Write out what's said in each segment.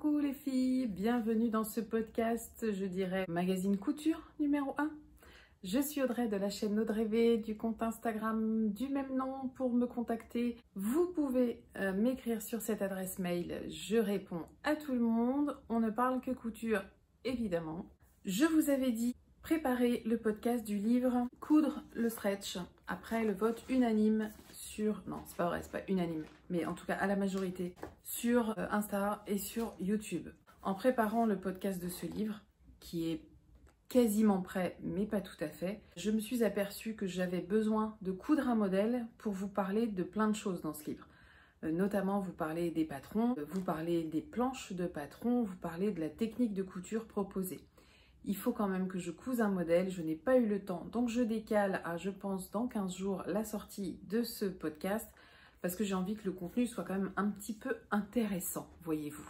Coucou les filles, bienvenue dans ce podcast, je dirais magazine couture numéro 1. Je suis Audrey de la chaîne Audrey V, du compte Instagram du même nom pour me contacter. Vous pouvez m'écrire sur cette adresse mail, je réponds à tout le monde. On ne parle que couture, évidemment. Je vous avais dit préparer le podcast du livre Coudre le stretch après le vote unanime sur... Non, c'est pas vrai, c'est pas unanime, mais en tout cas à la majorité sur Insta et sur YouTube. En préparant le podcast de ce livre, qui est quasiment prêt, mais pas tout à fait, je me suis aperçue que j'avais besoin de coudre un modèle pour vous parler de plein de choses dans ce livre. Notamment, vous parlez des patrons, vous parlez des planches de patrons, vous parlez de la technique de couture proposée. Il faut quand même que je couse un modèle, je n'ai pas eu le temps, donc je décale à, je pense, dans 15 jours, la sortie de ce podcast, parce que j'ai envie que le contenu soit quand même un petit peu intéressant, voyez-vous.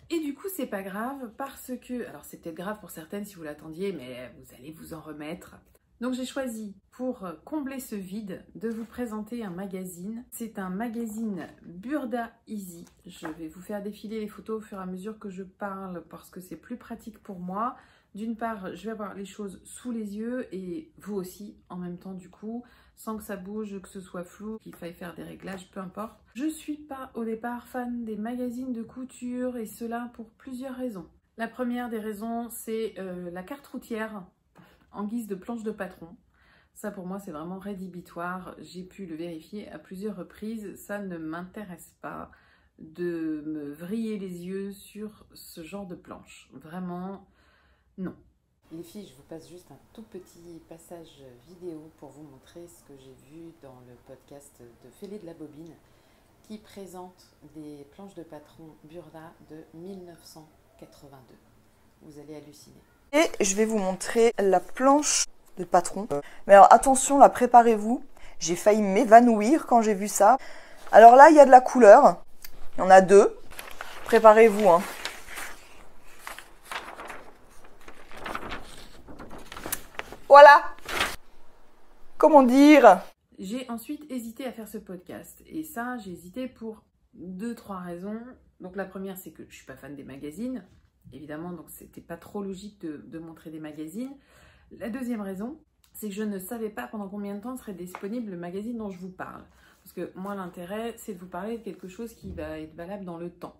Et du coup, c'est pas grave, parce que... Alors, c'est peut-être grave pour certaines si vous l'attendiez, mais vous allez vous en remettre. Donc, j'ai choisi, pour combler ce vide, de vous présenter un magazine. C'est un magazine Burda Easy. Je vais vous faire défiler les photos au fur et à mesure que je parle, parce que c'est plus pratique pour moi. D'une part, je vais avoir les choses sous les yeux et vous aussi en même temps du coup, sans que ça bouge, que ce soit flou, qu'il faille faire des réglages, peu importe. Je suis pas au départ fan des magazines de couture et cela pour plusieurs raisons. La première des raisons, c'est la carte routière en guise de planche de patron. Ça pour moi c'est vraiment rédhibitoire, j'ai pu le vérifier à plusieurs reprises, ça ne m'intéresse pas de me vriller les yeux sur ce genre de planche. Vraiment... non. Les filles, je vous passe juste un tout petit passage vidéo pour vous montrer ce que j'ai vu dans le podcast de Fêlé de la Bobine qui présente des planches de patron Burda de 1982. Vous allez halluciner. Et je vais vous montrer la planche de patron. Mais alors attention, là, préparez-vous. J'ai failli m'évanouir quand j'ai vu ça. Alors là, il y a de la couleur. Il y en a deux. Préparez-vous, hein. Voilà. Comment dire? J'ai ensuite hésité à faire ce podcast. Et ça, j'ai hésité pour 2-3 raisons. Donc la première, c'est que je suis pas fan des magazines. Évidemment, donc c'était pas trop logique de montrer des magazines. La deuxième raison, c'est que je ne savais pas pendant combien de temps serait disponible le magazine dont je vous parle. Parce que moi, l'intérêt, c'est de vous parler de quelque chose qui va être valable dans le temps.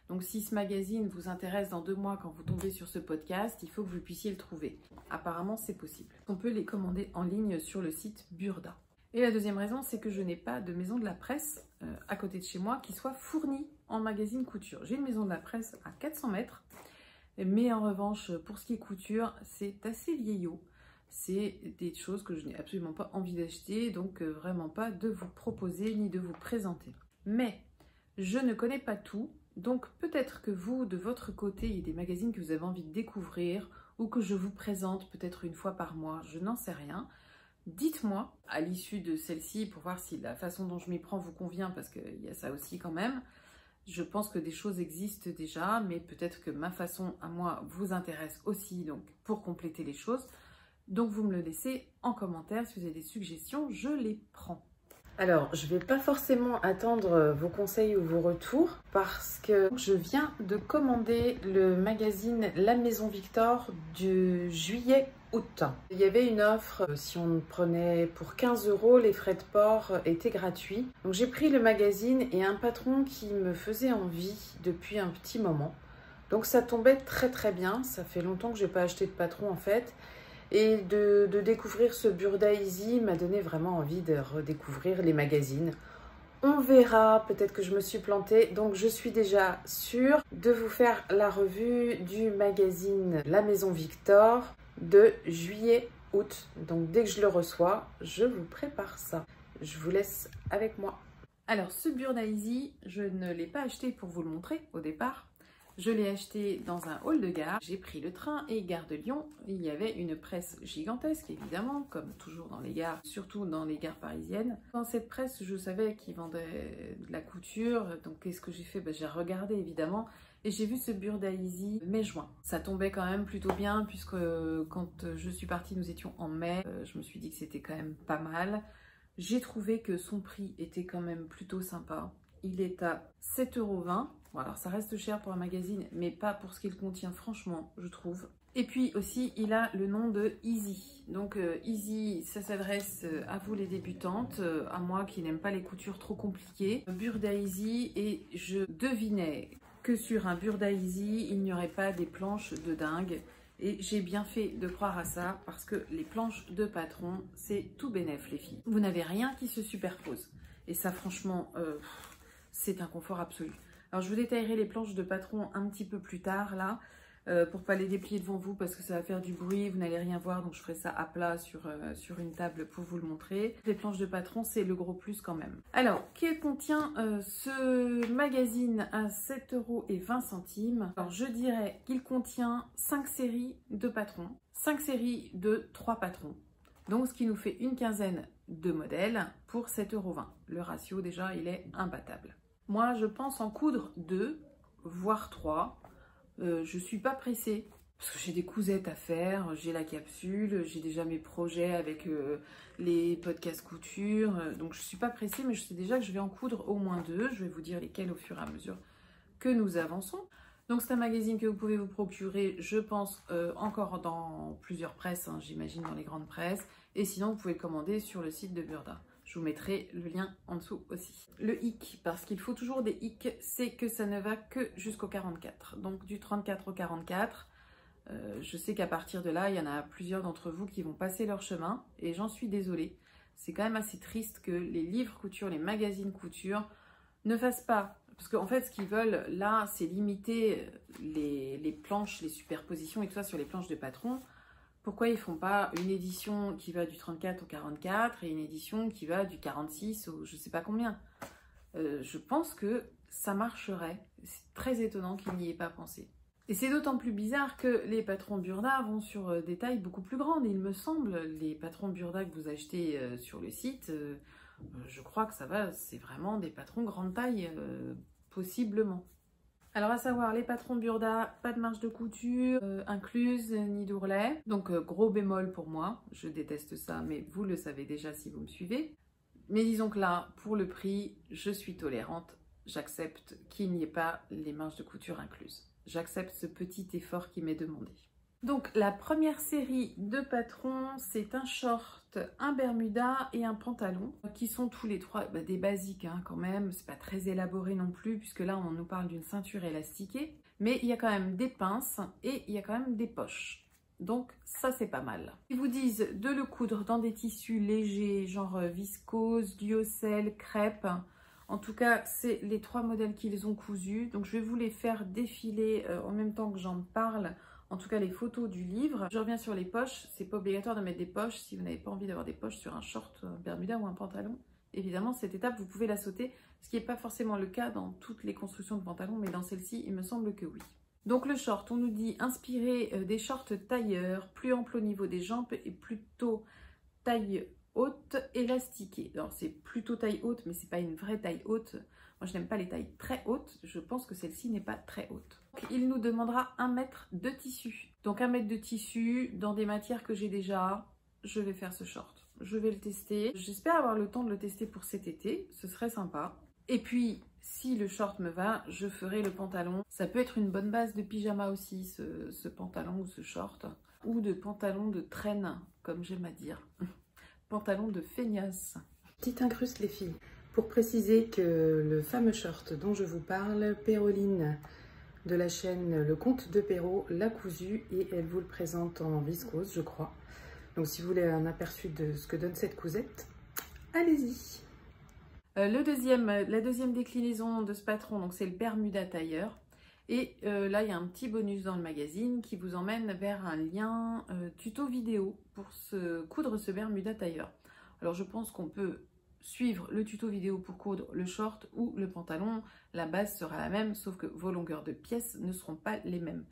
Donc si ce magazine vous intéresse dans 2 mois quand vous tombez sur ce podcast, il faut que vous puissiez le trouver. Apparemment, c'est possible. On peut les commander en ligne sur le site Burda. Et la deuxième raison, c'est que je n'ai pas de maison de la presse à côté de chez moi qui soit fournie en magazine couture. J'ai une maison de la presse à 400 mètres, mais en revanche, pour ce qui est couture, c'est assez vieillot. C'est des choses que je n'ai absolument pas envie d'acheter, donc vraiment pas de vous proposer ni de vous présenter. Mais je ne connais pas tout. Donc peut-être que vous, de votre côté, il y a des magazines que vous avez envie de découvrir ou que je vous présente peut-être une fois par mois, je n'en sais rien. Dites-moi à l'issue de celle-ci pour voir si la façon dont je m'y prends vous convient, parce qu'il y a ça aussi quand même. Je pense que des choses existent déjà, mais peut-être que ma façon à moi vous intéresse aussi, donc pour compléter les choses. Donc vous me le laissez en commentaire, si vous avez des suggestions, je les prends. Alors, je ne vais pas forcément attendre vos conseils ou vos retours parce que je viens de commander le magazine La Maison Victor du juillet-août. Il y avait une offre, si on prenait pour 15 €, les frais de port étaient gratuits. Donc j'ai pris le magazine et un patron qui me faisait envie depuis un petit moment. Donc ça tombait très très bien, ça fait longtemps que je n'ai pas acheté de patron en fait. Et de découvrir ce Burda Easy m'a donné vraiment envie de redécouvrir les magazines. On verra, peut-être que je me suis plantée. Donc je suis déjà sûre de vous faire la revue du magazine La Maison Victor de juillet-août. Donc dès que je le reçois, je vous prépare ça. Je vous laisse avec moi. Alors ce Burda Easy, je ne l'ai pas acheté pour vous le montrer au départ. Je l'ai acheté dans un hall de gare, j'ai pris le train et gare de Lyon, il y avait une presse gigantesque évidemment, comme toujours dans les gares, surtout dans les gares parisiennes. Dans cette presse, je savais qu'ils vendaient de la couture, donc qu'est-ce que j'ai fait? J'ai regardé évidemment et j'ai vu ce Burda Easy mai-juin. Ça tombait quand même plutôt bien puisque quand je suis partie, nous étions en mai, je me suis dit que c'était quand même pas mal. J'ai trouvé que son prix était quand même plutôt sympa. il est à 7,20 €. Bon, alors ça reste cher pour un magazine, mais pas pour ce qu'il contient, franchement, je trouve. Et puis aussi, il a le nom de Easy. Donc Easy, ça s'adresse à vous les débutantes, à moi qui n'aime pas les coutures trop compliquées. Burda Easy, et je devinais que sur un Burda Easy, il n'y aurait pas des planches de dingue. Et j'ai bien fait de croire à ça, parce que les planches de patron, c'est tout bénef les filles. Vous n'avez rien qui se superpose. Et ça, franchement, c'est un confort absolu. Alors, je vous détaillerai les planches de patron un petit peu plus tard, là, pour pas les déplier devant vous, parce que ça va faire du bruit, vous n'allez rien voir, donc je ferai ça à plat sur une table pour vous le montrer. Les planches de patron, c'est le gros plus quand même. Alors, que contient ce magazine à 7,20 €? Alors, je dirais qu'il contient 5 séries de patrons, 5 séries de 3 patrons. Donc, ce qui nous fait une quinzaine de modèles pour 7,20 €. Le ratio, déjà, il est imbattable. Moi, je pense en coudre 2, voire 3. Je suis pas pressée, parce que j'ai des cousettes à faire, j'ai la capsule, j'ai déjà mes projets avec les podcasts couture. Donc, je suis pas pressée, mais je sais déjà que je vais en coudre au moins 2. Je vais vous dire lesquels au fur et à mesure que nous avançons. Donc, c'est un magazine que vous pouvez vous procurer, je pense, encore dans plusieurs presses, hein, j'imagine dans les grandes presses. Et sinon, vous pouvez le commander sur le site de Burda. Je vous mettrai le lien en dessous aussi. Le hic, parce qu'il faut toujours des hicks, c'est que ça ne va que jusqu'au 44. Donc du 34 au 44, je sais qu'à partir de là, il y en a plusieurs d'entre vous qui vont passer leur chemin. Et j'en suis désolée. C'est quand même assez triste que les livres couture, les magazines couture ne fassent pas. Parce qu'en fait, ce qu'ils veulent là, c'est limiter les planches, les superpositions et tout ça sur les planches de patron. Pourquoi ils ne font pas une édition qui va du 34 au 44 et une édition qui va du 46 au je ne sais pas combien? Je pense que ça marcherait. C'est très étonnant qu'ils n'y aient pas pensé. Et c'est d'autant plus bizarre que les patrons Burda vont sur des tailles beaucoup plus grandes. Il me semble, les patrons Burda que vous achetez sur le site, je crois que ça va, c'est vraiment des patrons grande taille, possiblement. Alors à savoir, les patrons Burda, pas de marge de couture incluse ni d'ourlet. Donc gros bémol pour moi, je déteste ça, mais vous le savez déjà si vous me suivez. Mais disons que là, pour le prix, je suis tolérante. J'accepte qu'il n'y ait pas les marges de couture incluses. J'accepte ce petit effort qui m'est demandé. Donc la première série de patrons, c'est un short, un bermuda et un pantalon, qui sont tous les trois des basiques hein, quand même, c'est pas très élaboré non plus, puisque là on nous parle d'une ceinture élastiquée, mais il y a quand même des pinces et il y a quand même des poches. Donc ça c'est pas mal. Ils vous disent de le coudre dans des tissus légers, genre viscose, lyocell, crêpe. En tout cas, c'est les 3 modèles qu'ils ont cousus. Donc je vais vous les faire défiler en même temps que j'en parle. En tout cas, les photos du livre. Je reviens sur les poches. C'est pas obligatoire de mettre des poches si vous n'avez pas envie d'avoir des poches sur un short, un bermuda ou un pantalon. Évidemment, cette étape, vous pouvez la sauter, ce qui n'est pas forcément le cas dans toutes les constructions de pantalons, mais dans celle-ci, il me semble que oui. Donc le short, on nous dit inspiré des shorts tailleurs, plus ample au niveau des jambes et plutôt taille haute élastiquée. Alors c'est plutôt taille haute, mais c'est pas une vraie taille haute. Moi, je n'aime pas les tailles très hautes. Je pense que celle-ci n'est pas très haute. Donc, il nous demandera 1 mètre de tissu. Donc, 1 mètre de tissu dans des matières que j'ai déjà. Je vais faire ce short. Je vais le tester. J'espère avoir le temps de le tester pour cet été. Ce serait sympa. Et puis, si le short me va, je ferai le pantalon. Ça peut être une bonne base de pyjama aussi, ce pantalon ou ce short. Ou de pantalon de traîne, comme j'aime à dire. Pantalon de feignasse. Petite incruste, les filles. Pour préciser que le fameux short dont je vous parle, Péroline de la chaîne Le Conte de Péro l'a cousu et elle vous le présente en viscose, je crois. Donc si vous voulez un aperçu de ce que donne cette cousette, allez-y. La deuxième déclinaison de ce patron, donc c'est le bermuda tailleur. Et là, il y a un petit bonus dans le magazine qui vous emmène vers un lien tuto vidéo pour coudre ce bermuda tailleur. Alors je pense qu'on peut suivre le tuto vidéo pour coudre le short ou le pantalon. La base sera la même, sauf que vos longueurs de pièces ne seront pas les mêmes.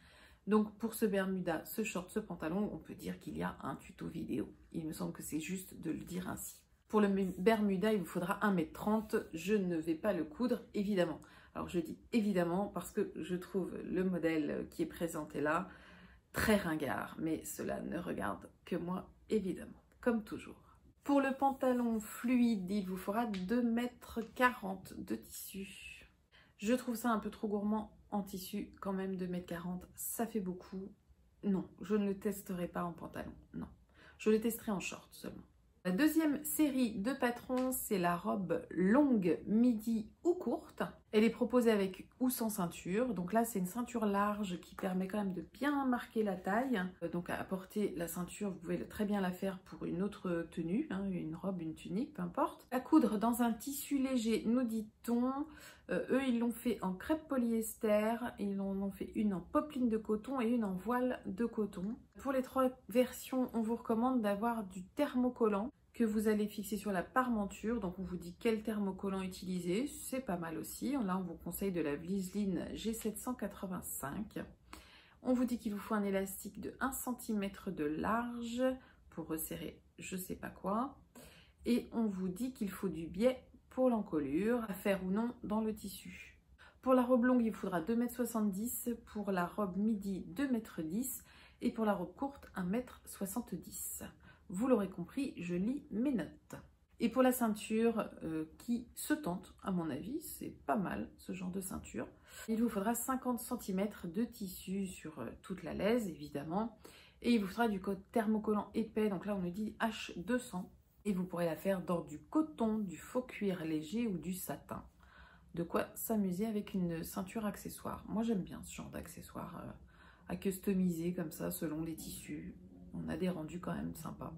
Donc pour ce bermuda, ce short, ce pantalon, on peut dire qu'il y a un tuto vidéo. Il me semble que c'est juste de le dire ainsi. Pour le bermuda, il vous faudra 1,30 m. Je ne vais pas le coudre, évidemment. Alors je dis évidemment parce que je trouve le modèle qui est présenté là très ringard. Mais cela ne regarde que moi, évidemment, comme toujours. Pour le pantalon fluide, il vous faudra 2,40 m de tissu. Je trouve ça un peu trop gourmand en tissu quand même de 1,40 m, ça fait beaucoup. Non, je ne le testerai pas en pantalon, non. Je le testerai en short seulement. La deuxième série de patrons, c'est la robe longue, midi ou courte. Elle est proposée avec ou sans ceinture. Donc là, c'est une ceinture large qui permet quand même de bien marquer la taille. Donc à porter la ceinture, vous pouvez très bien la faire pour une autre tenue, hein, une robe, une tunique, peu importe. À coudre dans un tissu léger, nous dit-on. Eux, ils l'ont fait en crêpe polyester, ils en ont fait une en popeline de coton et une en voile de coton. Pour les 3 versions, on vous recommande d'avoir du thermocollant que vous allez fixer sur la parmenture. Donc on vous dit quel thermocollant utiliser, c'est pas mal aussi. Là, on vous conseille de la Vliseline G785. On vous dit qu'il vous faut un élastique de 1 cm de large pour resserrer je sais pas quoi. Et on vous dit qu'il faut du biais pour l'encolure, à faire ou non dans le tissu. Pour la robe longue, il faudra 2,70 m, pour la robe midi 2,10 m et pour la robe courte 1,70 m. Vous l'aurez compris, je lis mes notes. Et pour la ceinture qui se tente, à mon avis, c'est pas mal ce genre de ceinture. Il vous faudra 50 cm de tissu sur toute la laise, évidemment. Et il vous faudra du thermocollant épais, donc là on nous dit H200. Et vous pourrez la faire dans du coton, du faux cuir léger ou du satin. De quoi s'amuser avec une ceinture accessoire. Moi j'aime bien ce genre d'accessoires à customiser comme ça selon les tissus. On a des rendus quand même sympas.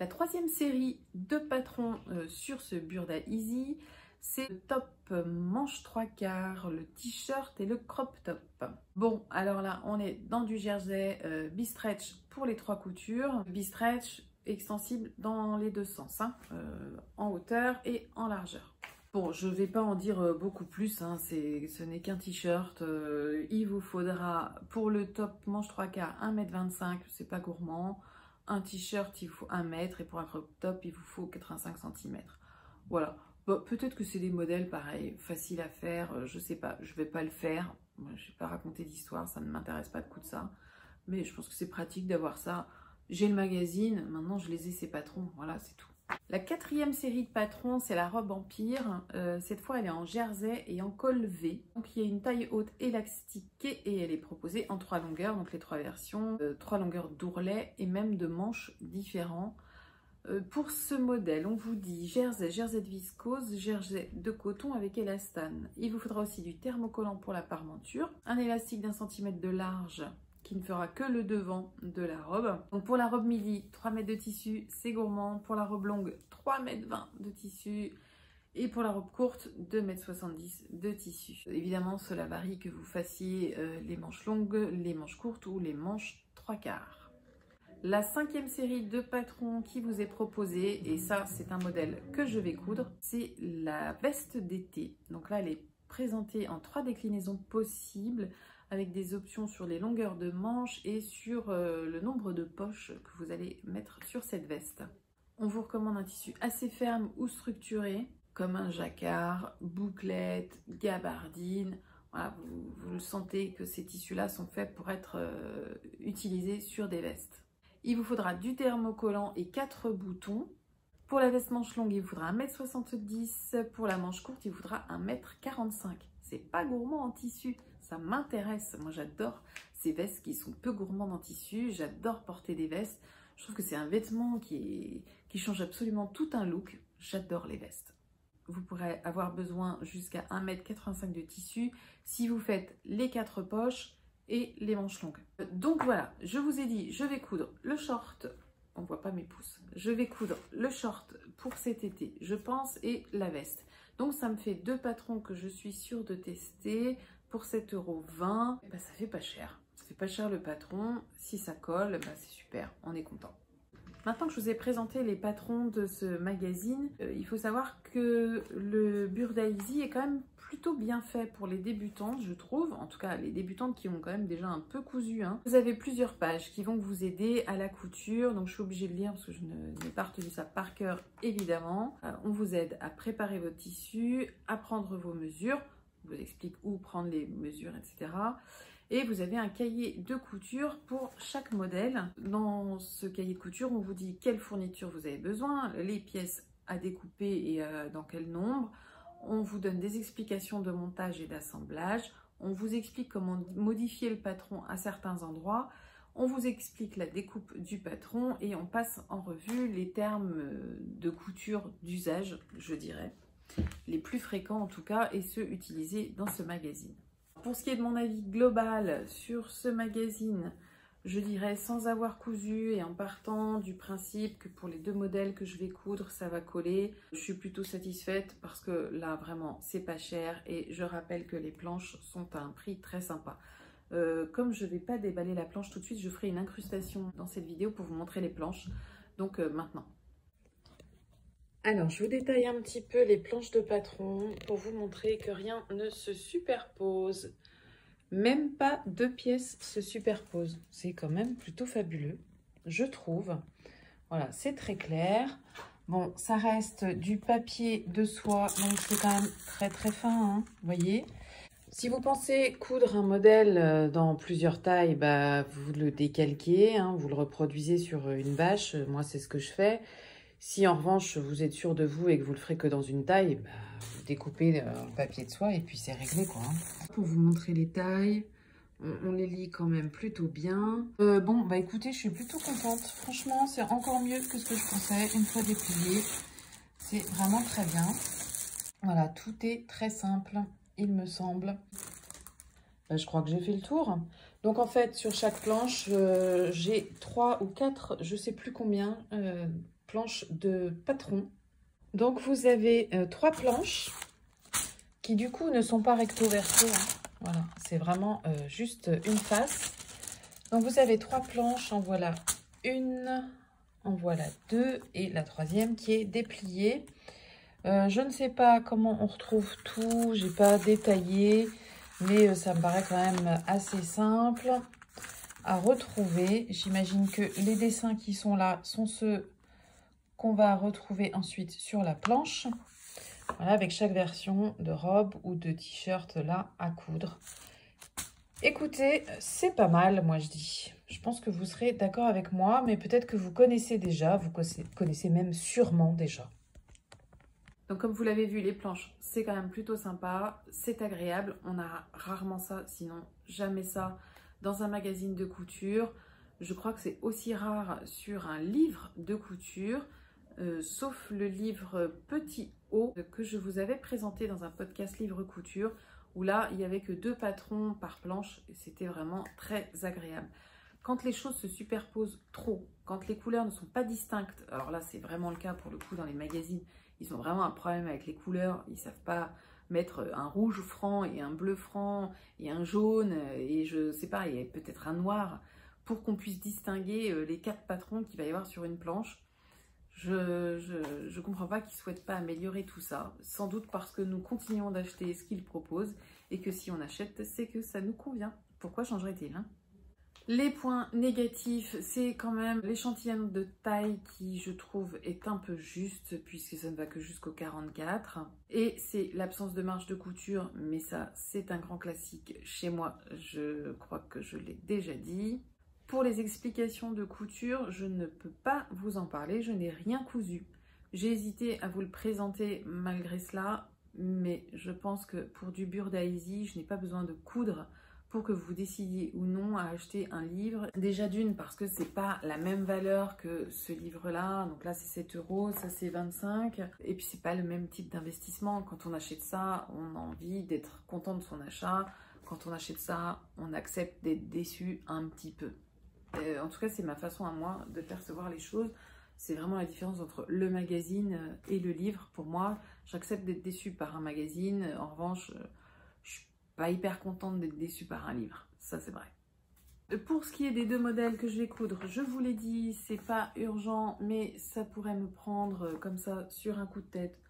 La troisième série de patrons sur ce Burda Easy, c'est le top manche 3/4, le t-shirt et le crop top. Bon, alors là, on est dans du jersey B-stretch pour les 3 coutures. B-stretch extensible dans les 2 sens, hein, en hauteur et en largeur. Bon, je ne vais pas en dire beaucoup plus, hein, ce n'est qu'un t-shirt. Il vous faudra pour le top manche 3/4 1,25 m, c'est pas gourmand. Un t-shirt, il vous faut 1 m et pour un crop top, il vous faut 85 cm. Voilà. Bon, peut-être que c'est des modèles pareil, faciles à faire, je sais pas, je vais pas le faire. Moi, je vais pas raconter d'histoire, ça ne m'intéresse pas de coup de ça. Mais je pense que c'est pratique d'avoir ça. J'ai le magazine, maintenant je les ai ces patrons, voilà, c'est tout. La 4e série de patrons, c'est la robe Empire. Cette fois, elle est en jersey et en col V. Donc, il y a une taille haute élastiquée et elle est proposée en 3 longueurs. Donc, les 3 versions, 3 longueurs d'ourlet et même de manches différents. Pour ce modèle, on vous dit jersey, jersey de viscose, jersey de coton avec élastane. Il vous faudra aussi du thermocollant pour la parmenture, un élastique d'1 cm de large qui ne fera que le devant de la robe. Donc pour la robe midi, 3 mètres de tissu, c'est gourmand. Pour la robe longue, 3,20 m de tissu. Et pour la robe courte, 2,70 m de tissu. Évidemment, cela varie que vous fassiez les manches longues, les manches courtes ou les manches 3/4. La 5e série de patrons qui vous est proposée, et ça c'est un modèle que je vais coudre, c'est la veste d'été. Donc là elle est présentée en 3 déclinaisons possibles avec des options sur les longueurs de manches et sur le nombre de poches que vous allez mettre sur cette veste. On vous recommande un tissu assez ferme ou structuré comme un jacquard, bouclette, gabardine. Voilà, vous le sentez que ces tissus-là sont faits pour être utilisés sur des vestes. Il vous faudra du thermocollant et 4 boutons. Pour la veste manche longue, il vous faudra 1,70 m. Pour la manche courte, il vous faudra 1,45 m. C'est pas gourmand en tissu, ça m'intéresse. Moi, j'adore ces vestes qui sont peu gourmandes en tissu. J'adore porter des vestes. Je trouve que c'est un vêtement qui change absolument tout un look. J'adore les vestes. Vous pourrez avoir besoin jusqu'à 1,85 m de tissu si vous faites les 4 poches et les manches longues. Donc voilà, je vous ai dit, je vais coudre le short, on voit pas mes pouces, je vais coudre le short pour cet été, je pense, et la veste. Donc ça me fait 2 patrons que je suis sûre de tester pour 7,20 €. Ça fait pas cher, ça fait pas cher le patron, si ça colle, c'est super, on est content. Maintenant que je vous ai présenté les patrons de ce magazine, il faut savoir que le Burda Easy est quand même plutôt bien fait pour les débutantes, je trouve. En tout cas, les débutantes qui ont quand même déjà un peu cousu. Hein. Vous avez plusieurs pages qui vont vous aider à la couture. Donc, je suis obligée de lire parce que je n'ai pas retenu ça par cœur, évidemment. On vous aide à préparer votre tissu, à prendre vos mesures. On vous explique où prendre les mesures, etc. Et vous avez un cahier de couture pour chaque modèle. Dans ce cahier de couture, on vous dit quelle fourniture vous avez besoin, les pièces à découper et dans quel nombre. On vous donne des explications de montage et d'assemblage. On vous explique comment modifier le patron à certains endroits. On vous explique la découpe du patron et on passe en revue les termes de couture d'usage, je dirais, les plus fréquents en tout cas, et ceux utilisés dans ce magazine. Pour ce qui est de mon avis global sur ce magazine, je dirais sans avoir cousu et en partant du principe que pour les 2 modèles que je vais coudre, ça va coller. Je suis plutôt satisfaite parce que là, vraiment, c'est pas cher et je rappelle que les planches sont à un prix très sympa. Comme je ne vais pas déballer la planche tout de suite, je ferai une incrustation dans cette vidéo pour vous montrer les planches. Donc maintenant. Alors, je vous détaille un petit peu les planches de patron pour vous montrer que rien ne se superpose. Même pas 2 pièces se superposent. C'est quand même plutôt fabuleux, je trouve. Voilà, c'est très clair. Bon, ça reste du papier de soie, donc c'est quand même très très fin, hein, vous voyez. Si vous pensez coudre un modèle dans plusieurs tailles, bah, vous le décalquez, hein, vous le reproduisez sur une bâche. Moi, c'est ce que je fais. Si en revanche, vous êtes sûr de vous et que vous le ferez que dans une taille, bah, vous découpez le papier de soie et puis c'est réglé, quoi. Pour vous montrer les tailles, on les lit quand même plutôt bien. Bon, bah écoutez, je suis plutôt contente. Franchement, c'est encore mieux que ce que je pensais. Une fois déplié, c'est vraiment très bien. Voilà, tout est très simple, il me semble. Bah, je crois que j'ai fait le tour. Donc en fait, sur chaque planche, j'ai 3 ou 4, je sais plus combien, planches de patron. Donc vous avez 3 planches qui du coup ne sont pas recto verso, hein. Voilà, c'est vraiment juste une face. Donc vous avez 3 planches, en voilà une, en voilà 2 et la 3e qui est dépliée. Je ne sais pas comment on retrouve tout, j'ai pas détaillé, mais ça me paraît quand même assez simple à retrouver. J'imagine que les dessins qui sont là sont ceux qu'on va retrouver ensuite sur la planche. Voilà, avec chaque version de robe ou de t-shirt là à coudre. Écoutez, c'est pas mal, moi je dis. Je pense que vous serez d'accord avec moi, mais peut-être que vous connaissez déjà, vous connaissez même sûrement déjà. Donc comme vous l'avez vu, les planches, c'est quand même plutôt sympa, c'est agréable. On a rarement ça, sinon jamais ça, dans un magazine de couture. Je crois que c'est aussi rare sur un livre de couture, sauf le livre Petit O que je vous avais présenté dans un podcast livre couture, où là, il n'y avait que 2 patrons par planche et c'était vraiment très agréable. Quand les choses se superposent trop, quand les couleurs ne sont pas distinctes, alors là, c'est vraiment le cas pour le coup dans les magazines, ils ont vraiment un problème avec les couleurs, ils ne savent pas mettre un rouge franc et un bleu franc et un jaune et je sais pas, et peut-être un noir pour qu'on puisse distinguer les 4 patrons qu'il va y avoir sur une planche. Je comprends pas qu'ils ne souhaitent pas améliorer tout ça, sans doute parce que nous continuons d'acheter ce qu'ils proposent et que si on achète, c'est que ça nous convient. Pourquoi changerait-il, hein? Les points négatifs, c'est quand même l'échantillon de taille qui, je trouve, est un peu juste puisque ça ne va que jusqu'au 44. Et c'est l'absence de marge de couture, mais ça, c'est un grand classique chez moi. Je crois que je l'ai déjà dit. Pour les explications de couture, je ne peux pas vous en parler, je n'ai rien cousu. J'ai hésité à vous le présenter malgré cela, mais je pense que pour du Burdaïsi, je n'ai pas besoin de coudre pour que vous décidiez ou non à acheter un livre. Déjà d'une, parce que c'est pas la même valeur que ce livre-là. Donc là, c'est 7 €, ça c'est 25. Et puis, c'est pas le même type d'investissement. Quand on achète ça, on a envie d'être content de son achat. Quand on achète ça, on accepte d'être déçu un petit peu. En tout cas, c'est ma façon à moi de percevoir les choses. C'est vraiment la différence entre le magazine et le livre. Pour moi, j'accepte d'être déçue par un magazine. En revanche, je suis pas hyper contente d'être déçue par un livre. Ça, c'est vrai. Pour ce qui est des 2 modèles que je vais coudre, je vous l'ai dit, c'est pas urgent, mais ça pourrait me prendre comme ça sur un coup de tête.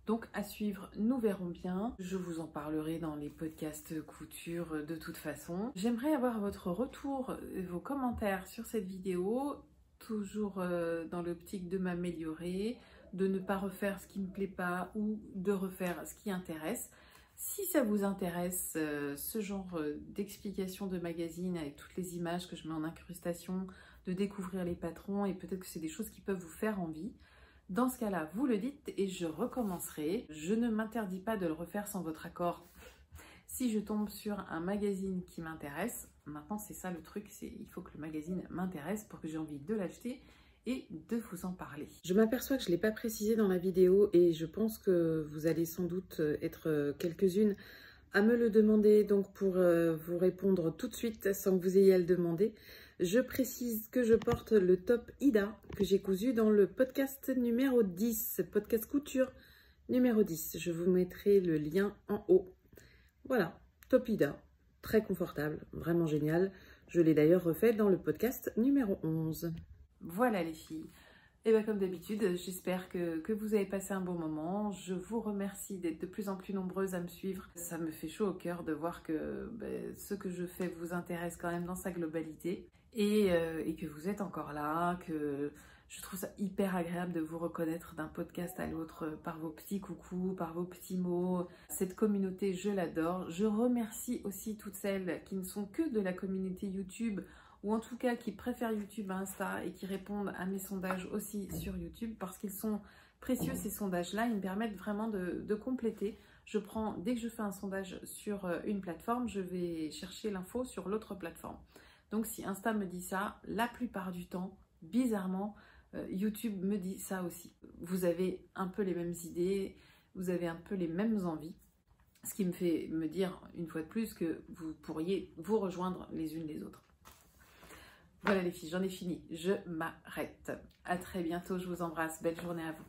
Donc à suivre, nous verrons bien. Je vous en parlerai dans les podcasts couture de toute façon. J'aimerais avoir votre retour, vos commentaires sur cette vidéo, toujours dans l'optique de m'améliorer, de ne pas refaire ce qui ne me plaît pas ou de refaire ce qui intéresse. Si ça vous intéresse, ce genre d'explication de magazine avec toutes les images que je mets en incrustation, de découvrir les patrons et peut-être que c'est des choses qui peuvent vous faire envie, Dans ce cas-là, vous le dites et je recommencerai. Je ne m'interdis pas de le refaire sans votre accord. Si je tombe sur un magazine qui m'intéresse, maintenant c'est ça le truc, il faut que le magazine m'intéresse pour que j'ai envie de l'acheter et de vous en parler. Je m'aperçois que je ne l'ai pas précisé dans la vidéo et je pense que vous allez sans doute être quelques-unes à me le demander, donc pour vous répondre tout de suite sans que vous ayez à le demander, je précise que je porte le top Ida que j'ai cousu dans le podcast numéro 10, podcast couture numéro 10. Je vous mettrai le lien en haut. Voilà, top Ida, très confortable, vraiment génial. Je l'ai d'ailleurs refait dans le podcast numéro 11. Voilà les filles. Et bien comme d'habitude, j'espère que vous avez passé un bon moment. Je vous remercie d'être de plus en plus nombreuses à me suivre. Ça me fait chaud au cœur de voir que ce que je fais vous intéresse quand même dans sa globalité. Et que vous êtes encore là, que je trouve ça hyper agréable de vous reconnaître d'un podcast à l'autre par vos petits coucous, par vos petits mots. Cette communauté, je l'adore. Je remercie aussi toutes celles qui ne sont que de la communauté YouTube, ou en tout cas qui préfèrent YouTube à Insta et qui répondent à mes sondages aussi sur YouTube parce qu'ils sont précieux ces sondages-là, ils me permettent vraiment de compléter. Dès que je fais un sondage sur une plateforme, je vais chercher l'info sur l'autre plateforme. Donc si Insta me dit ça, la plupart du temps, bizarrement, YouTube me dit ça aussi. Vous avez un peu les mêmes idées, vous avez un peu les mêmes envies, ce qui me fait me dire une fois de plus que vous pourriez vous rejoindre les unes les autres. Voilà les filles, j'en ai fini, je m'arrête. À très bientôt, je vous embrasse, belle journée à vous.